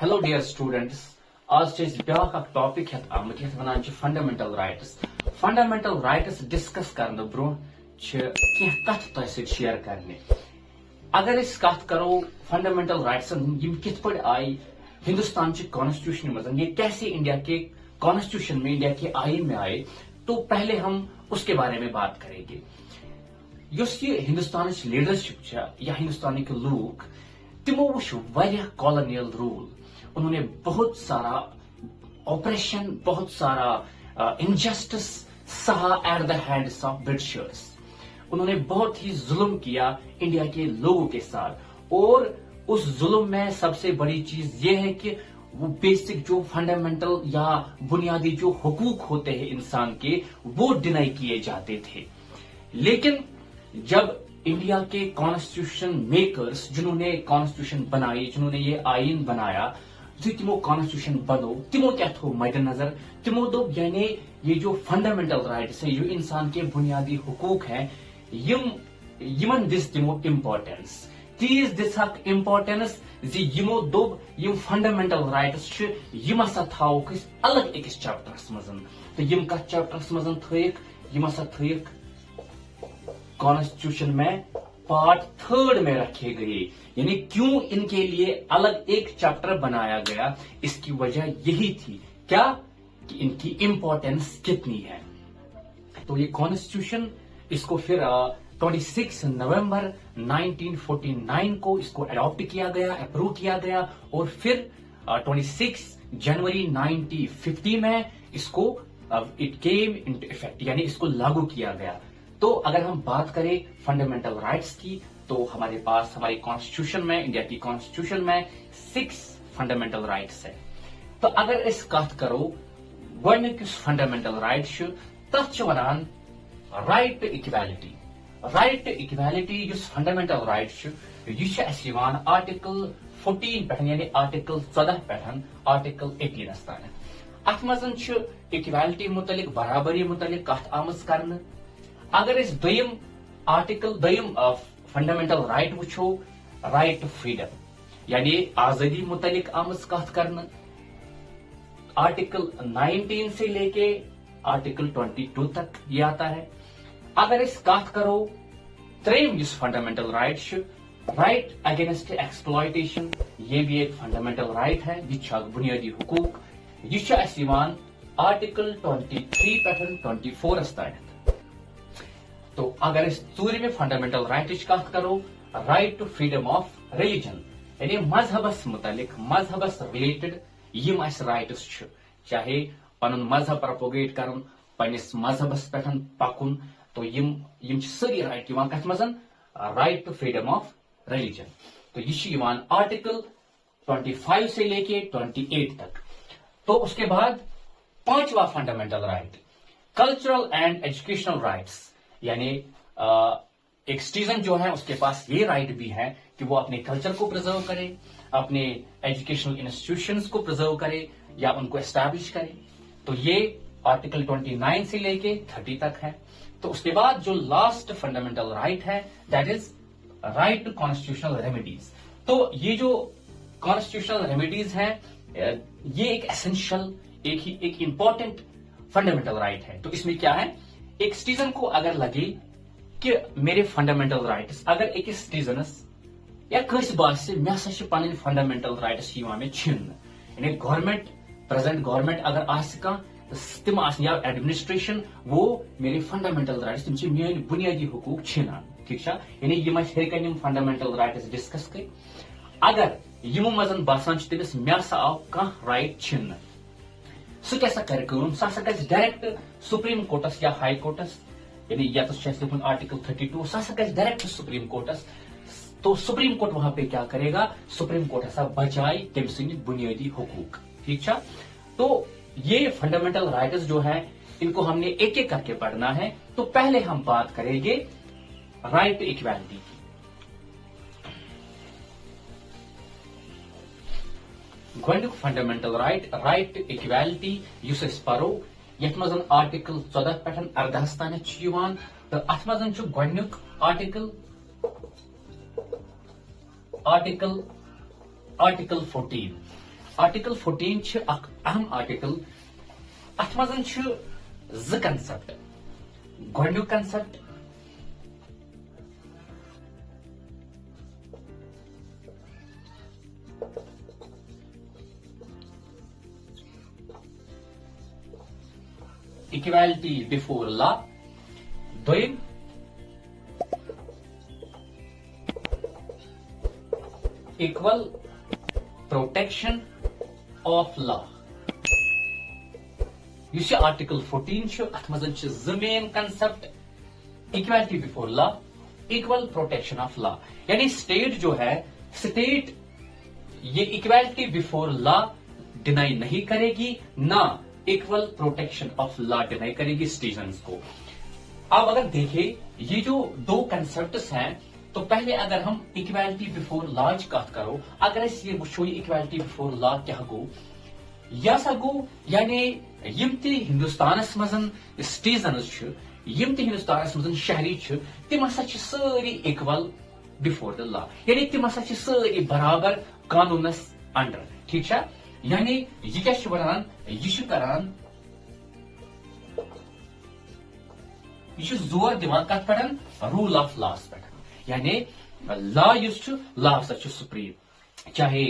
Hello dear students. آج چھِ أسۍ بیٛاکھ اکھ ٹاپک ہٮ۪تھ آمٕتۍ یتھ وَنان چھِ fundamental rights. Fundamental rights discuss کرنہٕ برٛونٛہہ چھِ کینٛہہ کتھٕ تۄہہِ سۭتۍ شیئر کرنہِ. اگر أسۍ کتھ کرو فنڈامنٹل رائٹسن یِم کِتھ پٲٹھۍ آیہِ ہندوستان چہِ کانسٹیٹیوشن منٛز یہ کیسے انڈیا کے کانسٹیٹیوشن میں انڈیا کے آئین میں آئے تو پہلے ہم اس کے بارے میں بات کریں گے. یُس یہ ہندوستان لیڈرشپ چھا یا ہندوستانک لوگ تمو وچھ واریاہ کالونیل رول. انہوں نے بہت سارا آپریشن بہت سارا انجسٹس سہا at the hands of Britishers. انہوں نے بہت ہی ظلم کیا انڈیا کے لوگوں کے ساتھ اور اس ظلم میں سب سے بڑی چیز یہ ہے کہ وہ بیسک جو فنڈامنٹل یا بنیادی جو حقوق ہوتے ہیں انسان کے وہ ڈینائی کیے جاتے تھے. لیکن جب انڈیا کے کانسٹیٹیوشن میکرز جنہوں نے کانسٹیٹیوشن بنائی جنہوں نے یہ آئین بنایا تمو کانسٹیٹیوشن بنو تمو کیا تھو مد نظر تمو دوپ یعنی یہ جو فنڈامنٹل رائٹس ہیں جو انسان کے بنیادی حقوق ہیں یمن دس تمو امپورٹنس تیز دسک امپورٹنس زی یمو دوپ یم فنڈامنٹل رائٹس یم ہسا تھاوک الگ اکس چیپٹرس مزن تو یم کت چیپٹرس مزن تھک یم ہسا تھک کانسٹیٹیوشن میں پارٹ 3 میں رکھے گئے. یعنی کیوں ان کے لیے الگ ایک چیپٹر بنایا گیا اس کی وجہ یہی تھی کیا کہ ان کی امپورٹنس کتنی ہے. تو یہ کانسٹیٹیوشن اس کو پھر 26 نومبر 1949 کو اس کو اڈاپٹ کیا گیا اپروو کیا گیا اور پھر 26 جنوری 1950 میں اس کو اٹ کیم انٹو افیکٹ یعنی اس کو لاگو کیا گیا. تو اگر ہم بات کریں فنڈامنٹل رائٹس کی تو ہمارے پاس ہماری کانسٹیٹیوشن میں انڈیا کی کانسٹیٹیوشن میں 6 فنڈامنٹل رائٹس ہے. تو اگر اس بات کرو گۄڈنیُک یُس فنڈامنٹل رائٹ چھُ تتھ چھِ ونان right to equality. Right to equality یُس فنڈامنٹل رائٹ چھُ یہ چھُ اَسہِ یِوان آرٹیکل 14 پٮ۪ٹھ یعنی آرٹیکل 14 پٮ۪ٹھ آرٹیکل 18 تام. اتھ منٛز چھُ اِکویلٹی متعلق برابری متعلق کتھ آمٕژ کرنہٕ. اگر اس دویم آرٹیکل دویم فنڈامنٹل رائٹ وچھو رائٹ ٹو فریڈم یعنی آزادی متعلق آمز کت کرنا آرٹیکل 19 سے لے کے آرٹیکل 22 تک یہ آتا ہے. اگر اس کت کرو تریم اس fundamental right right against exploitation یہ بھی ایک فنڈامنٹل رائٹ ہے یہ بنیادی حقوق یہ آرٹیکل 23 پہ 24 تک. تو اگر اس ژوٗرِمہِ فنڈامنٹل رائٹٕچ کتھ کرو right to freedom of religion یعنی مذہبس متعلق مذہبس ریلیٹڈ یم اس رائٹس چھِ چاہے پنن مذہب پروپوگیٹ کرن پنس مذہبس پہ پکن تو یم ساری رائٹ یوان کتھ مزن right to freedom of religion. تو یہ آرٹیکل 25 سے لے کے 28 تک. تو اس کے بعد 5واں fundamental right cultural and educational rights یعنی ایک سٹیزن جو ہے اس کے پاس یہ رائٹ بھی ہے کہ وہ اپنے کلچر کو پرزرو کرے اپنے ایجوکیشنل انسٹیٹیوشنز کو پرزرو کرے یا ان کو اسٹیبلش کرے. تو یہ آرٹیکل 29 سے لے کے 30 تک ہے. تو اس کے بعد جو لاسٹ فنڈامنٹل رائٹ ہے that is right to constitutional remedies. تو یہ جو کانسٹیٹیوشنل ریمیڈیز ہیں یہ ایک اسینشل ایک امپورٹنٹ فنڈامنٹل رائٹ ہے. تو اس میں کیا ہے ایک سٹیزن کو اگر لگے کہ میرے فنڈامنٹل رائٹس اگر ایک سٹیزنس یا کس باسے مے ہسا پن فنڈامنٹل رائٹس میں چھن یعنی گورنمنٹ پریزنٹ گورنمنٹ اگر تم یا ایڈمنسٹریشن وہ میرے فنڈامنٹل رائٹس تم میری بنیادی حقوق چھینان ٹھیک یعنی ہر فنڈامنٹل رائٹس ڈسکس کر اگر یمو مزن باسان تمس مے ہسا آو کانٛہہ رائٹ چھن سہ کیا کر سہ ہسا گژھِ ڈائریکٹ سپریم کورٹس یا ہائی کورٹس یعنی یتس لکھن آرٹیکل 32 سہ ہسا گژھِ ڈائریکٹ سپریم کورٹس. تو سپریم کورٹ وہاں پہ کیا کرے گا سپریم کورٹ ہسا بچائے تم سند بنیادی حقوق ٹھیک. تو یہ فنڈامنٹل رائٹس جو ہے ان کو ہم نے ایک ایک کر کے پڑھنا ہے. تو پہلے ہم بات کریں گے رائٹ ٹو اکویلٹی کی. گۄڈنیُک fundamental right right to equality یس أسۍ پرو یتھ مزن آرٹیکل 14 پٮ۪ٹھ 18 تانٮ۪تھ چھُ یِوان. تہٕ اتھ مزن چھُ گۄڈنیُک آرٹیکل 14 आर्टिकल 14 छ अख अहम आर्टिकल अथ मजन छ ज कंसेप्ट गोडन्युक कंसेप्ट इक्वालिटी बिफोर लॉ दोयम इक्वल प्रोटेक्शन ऑफ लॉ यह आर्टिकल 14 अथ मजन ज main concept equality before law equal protection of law यानी स्टेट जो है स्टेट ये इक्वालिटी बिफोर लॉ डिनाई नहीं करेगी ना equal protection of law deny करेगी सिटीजन्स को। अब अगर देखें ये जो दो कंसेप्ट्स हैं तो पहले अगर हम इक्वालिटी बिफोर लॉ कत करो अगर ये वो इक्वालिटी बिफोर लॉ क्या गो यह गो यानी यम ते हिंदुस्तानस मजन सिटीजन्स यम ते हिंदुस्तानस मजन शहरी तिम हसा सारी इक्वल बिफोर द लॉ यानी तिम हसा सारी बराबर कानूनस अंडर ठीक है यानी यह क्या वनान यह करान यह जोर दिवान कत पे रूल ऑफ लॉस पे यानी लॉ लॉ हसा सुप्रीम चाहे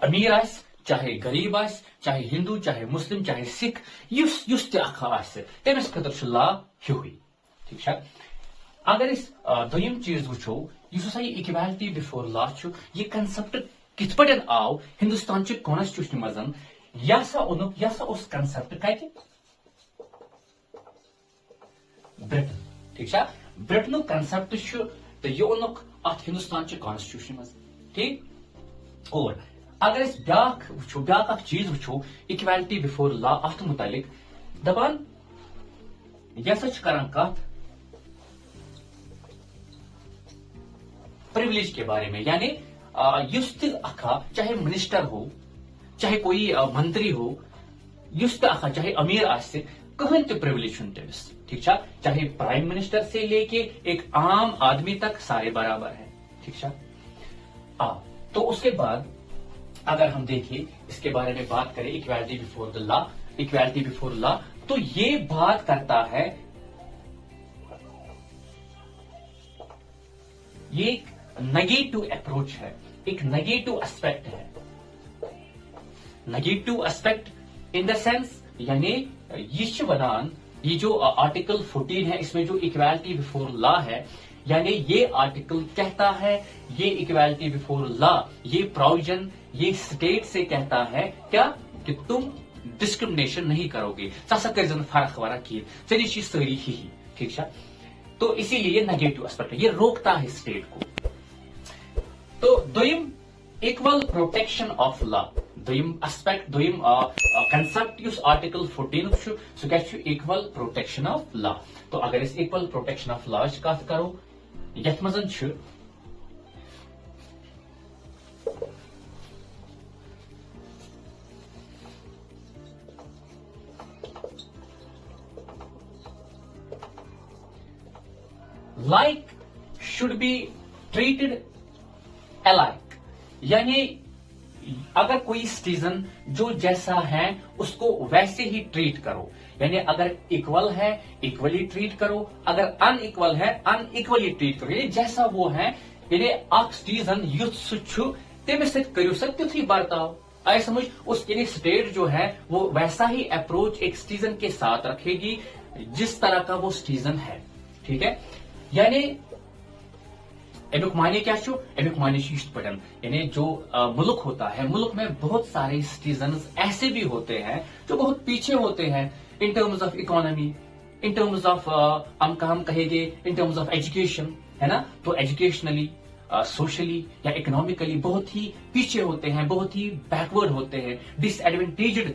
अमीर आस चाहे गरीब आस चाहे हिंदू चाहे मुस्लिम चाहे सिख युस तमिस खतर लॉ हिउई ठीक है। अगर इस दोयम चीज वो यह इक्वालिटी बिफोर लॉ यह कंसेप्ट कित पे आव हिंदुस्तान कॉन्स्टिट्यूशन मजन यह उस कंसेप्ट कत ब्रिटेन ठीक है ब्रिटेन कंसेप्ट तो यह ओनुक अत हिंदुस्तान कॉन्स्टिट्यूशन मज ठीक। और अगर इस ब्या चीज वो इक्वालिटी बिफोर लॉ अत मुतालिक दपान यह करान कत प्रिविलेज के बारे में यानी युस अखा चाहे मिनिस्टर हो चाहे कोई मंत्री हो युस अखा चाहे अमीर आसे कहन तो प्रिविलेज तमिस ठीक है चाहे प्राइम मिनिस्टर से लेके एक आम आदमी तक सारे बराबर है ठीक है। तो उसके बाद अगर हम देखें इसके बारे में बात करें equality before the law equality before law तो ये बात करता है ये एक नेगेटिव अप्रोच है एक नेगेटिव एस्पेक्ट है negative aspect in the sense यानी ये वनान ये जो आर्टिकल 14 है इसमें जो इक्वालिटी बिफोर लॉ है यानी ये आर्टिकल कहता है ये इक्वालिटी बिफोर लॉ ये प्रोविजन ये स्टेट से कहता है क्या कि तुम डिस्क्रिमिनेशन नहीं करोगे ससा कर फर्क वरा की चलिए सारी ही ठीक है। तो इसीलिए नेगेटिव एस्पेक्ट है ये रोकता है स्टेट को। तो दोयम इक्वल प्रोटेक्शन ऑफ लॉ दोयम एस्पेक्ट दोयम कंसेप्ट युस आर्टिकल 14 सह क्या इक्वल प्रोटेक्शन ऑफ लॉ। तो अगर इस इक्वल प्रोटेक्शन ऑफ लॉ कत करो यथ मजन like should be treated alike यानी अगर कोई सिटीजन जो जैसा है उसको वैसे ही ट्रीट करो यानी अगर इक्वल है इक्वली ट्रीट करो अगर अनइक्वल है अनइक्वली ट्रीट करो यानी जैसा वो है यानी अख सिटीजन युथ तमिस करो सा तुथी बर्ताव आए समझ उस यानी स्टेट जो है वो वैसा ही अप्रोच एक सिटीजन के साथ रखेगी जिस तरह का वो सिटीजन है ठीक है। यानी अमुक माने क्या अमुक माने पटन यानी जो मुल्क होता है मुल्क में बहुत सारे सिटीजन्स ऐसे भी होते हैं जो बहुत पीछे होते हैं in terms of economy in terms of हम कहेंगे इन टर्म्स ऑफ एजुकेशन है ना। तो एजुकेशनली सोशली या इकोनॉमिकली बहुत ही पीछे होते हैं बहुत ही बैकवर्ड होते हैं डिसएडवांटेज्ड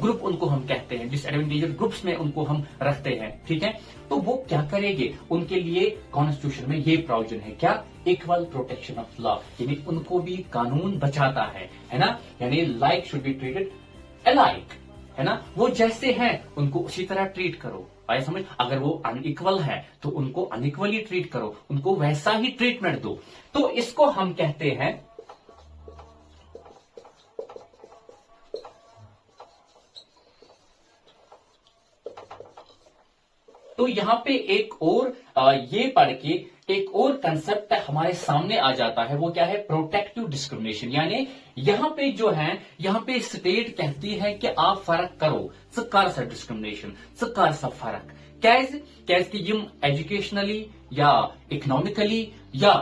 ग्रुप उनको हम कहते हैं डिसएडवांटेज्ड ग्रुप्स में उनको हम रखते हैं ठीक है। तो वो क्या करेंगे उनके लिए कॉन्स्टिट्यूशन में ये प्रोविजन है क्या इक्वल प्रोटेक्शन ऑफ लॉ यानी उनको भी कानून बचाता है ना। यानी like should be treated alike है ना वो जैसे हैं उनको उसी तरह ट्रीट करो आए समझ। अगर वो अनइक्वल है तो उनको अनइक्वली ट्रीट करो उनको वैसा ही ट्रीटमेंट दो। तो इसको हम कहते हैं तो यहाँ पे एक और ये पढ़ के एक और कंसेप्ट हमारे सामने आ जाता है, वो क्या है, प्रोटेक्टिव डिस्क्रिमिनेशन। यानी यहाँ पे जो है, यहाँ पे स्टेट कहती है कि आप फर्क करो, सकार सा डिस्क्रिमिनेशन, सकार सा फर्क कैसे कि यम एजुकेशनली या इकोनॉमिकली या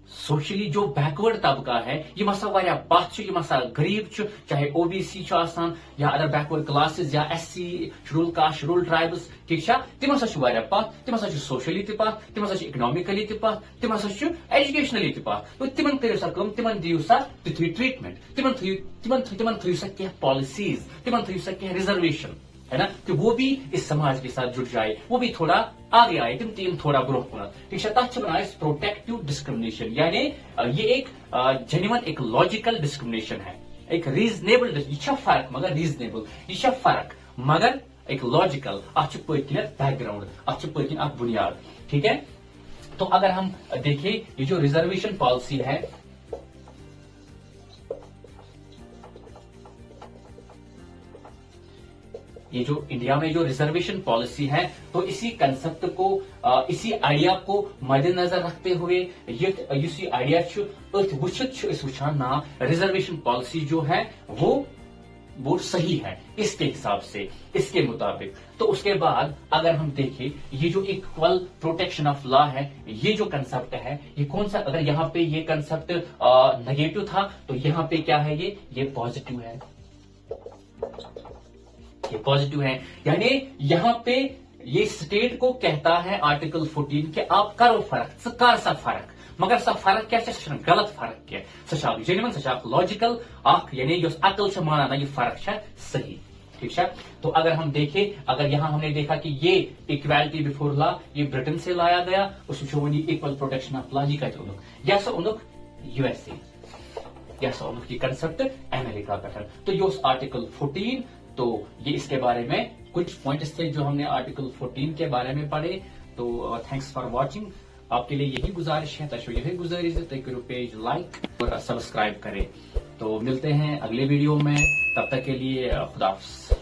सोशली जो बैकवर्ड तबका है, यम हसा वारिया पथ, यम हसा गरीब, चाहे ओबीसी या अदर बैकवर्ड क्लासेस या SC, schedule caste, schedule tribes, ठीक है, तिम हसा वारिया पथ, तिम हसा सोशली ते पथ, तिम हसा इकोनॉमिकली ते पथ, तिम हसा एजुकेशनली ते पथ। तो तिमन करियो सा कम, तिमन दियो सा तिथि ट्रीटमेंट, तिमन थयो सा क्या पॉलिसीज, तिमन थयो सा क्या रिजर्वेशन, है ना, कि वो भी इस समाज के साथ जुड़ जाए, वो भी थोड़ा आगे आए, तुम टीम थोड़ा ब्रोह कर, ठीक है। तथ बनाए प्रोटेक्टिव डिस्क्रिमिनेशन, यानी ये एक जेन्युइन, एक लॉजिकल डिस्क्रिमिनेशन है, एक रीजनेबल, यह फर्क मगर रीजनेबल, यह फर्क मगर एक लॉजिकल, अच पकन बैकग्राउंड, अच पकन बुनियाद, ठीक है। तो अगर हम देखें ये जो रिजर्वेशन पॉलिसी है, ये जो इंडिया में जो रिजर्वेशन पॉलिसी है, तो इसी कंसेप्ट को, इसी आइडिया को मद्देनजर रखते हुए ये आइडिया वुचान ना रिजर्वेशन पॉलिसी जो है वो सही है इसके हिसाब से, इसके मुताबिक। तो उसके बाद अगर हम देखें ये जो इक्वल प्रोटेक्शन ऑफ लॉ है, ये जो कंसेप्ट है, ये कौन सा, अगर यहाँ पे ये कंसेप्ट नेगेटिव था तो यहाँ पे क्या है, ये पॉजिटिव है, ये पॉजिटिव है। यानी यहाँ पे ये स्टेट को कहता है आर्टिकल 14 कि आप करो फर्क, सकार सा फर्क, मगर सा फर्क क्या है, गलत फर्क क्या, सचा जेन्युइन, सचा लॉजिकल, यानी जो अकल से माना ना ये फर्क है सही, ठीक है। तो अगर हम देखें, अगर यहाँ हमने देखा कि ये इक्वालिटी बिफोर लॉ ये ब्रिटेन से लाया गया, उसमें इक्वल प्रोटेक्शन ऑफ लॉ ये कहते हैं यूएसए, ये कंसेप्ट अमेरिका का। तो ये आर्टिकल 14, तो ये इसके बारे में कुछ पॉइंट्स थे जो हमने आर्टिकल 14 के बारे में पढ़े। तो थैंक्स फॉर वाचिंग। आपके लिए यही गुजारिश है, तो यही गुजारिश है, तो करो पेज लाइक और सब्सक्राइब करें। तो मिलते हैं अगले वीडियो में, तब तक के लिए खुदा हाफिज़।